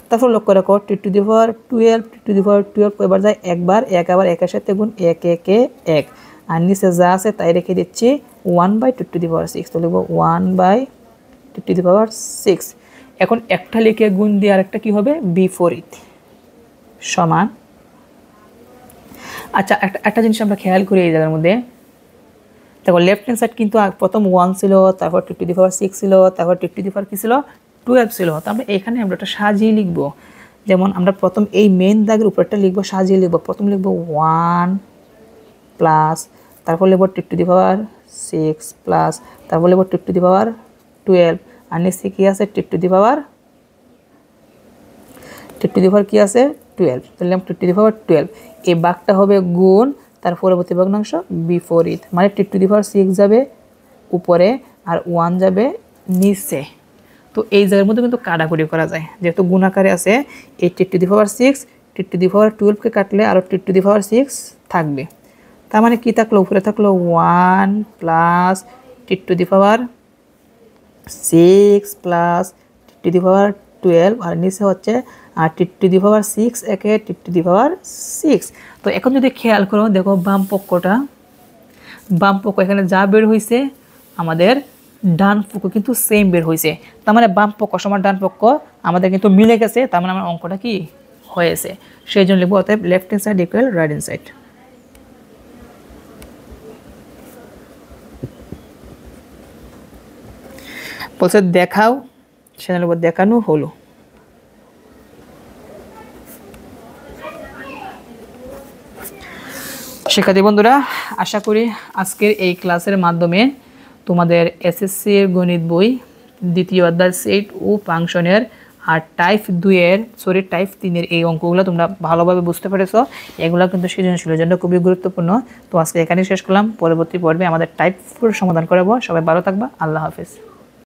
তারপর লক্ষ্য রাখো টি to the power 12, T to the power 12 কয়বার যায় একবার, আবার একের সাথে গুণ 1 1 1, আর নিচে যা আছে তাই রেখে দিচ্ছি 1/টি টু দি পাওয়ার 6, তো লিখব 1/টি টু দি পাওয়ার 6। এখন একটা লিখে গুণ দিয়ে আরেকটা কি হবে বিপরীত, সমান। আচ্ছা একটা জিনিস আমরা খেয়াল করি এই জায়গার মধ্যে, দেখো লেফট হ্যান্ড সাইড কিন্তু প্রথম 1 ছিল, তারপর 2^6 ছিল, তারপর 2^4 কি ছিল 12 ছিল। তারপরে এখানে আমরা একটা সাজিয়ে লিখব। যেমন আমরা প্রথম এই মেইন দাগের উপরটা লিখব, সাজিয়ে লিখব। প্রথম লিখব 1 প্লাস, তারপর লিখব 2^6 প্লাস, তারপর লিখব 2^12, আর নিচে কি আছে 2^12 কি আছে 12, তাহলে 2^12। এই ভাগটা হবে গুণ তার পরবর্তী ভগ্নাংশ বিপরীত, মানে 2^6 যাবে উপরে আর 1 যাবে নিচে। তো এই জায়গার মধ্যে কিন্তু কাটাকুটি করা যায়, যেহেতু গুণাকারে আছে। এই 2^6 2^12কে কাটলে আরও 2^6 থাকবে। তার মানে কি থাকলো, উপরে থাকলো 1 প্লাস 2^6 প্লাস 2^12, আর নিচে হচ্ছে 2^6 একে 2^6। তো এখন যদি খেয়াল করো, দেখো বাম পক্ষ এখানে যা বের হয়েছে আমাদের ডান পক্ষ কিন্তু সেম বের হয়েছে। তার মানে বাম পক্ষ সমান ডান পক্ষ আমাদের কিন্তু মিলে গেছে। তার মানে আমার অঙ্কটা কি হয়েছে, সেই জন্য লিখবো অতএব left hand side equal right hand side. বলছে দেখাও, সেখানে লিখবো দেখানো হলো। শিক্ষার্থী বন্ধুরা, আশা করি আজকের এই ক্লাসের মাধ্যমে তোমাদের এসএসসির গণিত বই দ্বিতীয় অধ্যায় সেট ও ফাংশনের আর টাইপ 3-এর এই অঙ্কগুলো তোমরা ভালোভাবে বুঝতে পেরেছো। এগুলো কিন্তু সৃজনশীলের জন্য খুবই গুরুত্বপূর্ণ। তো আজকে এখানেই শেষ করলাম, পরবর্তী পর্বে আমাদের টাইপ 4 সমাধান করাবো। সবাই ভালো থাকবা, আল্লাহ হাফেজ।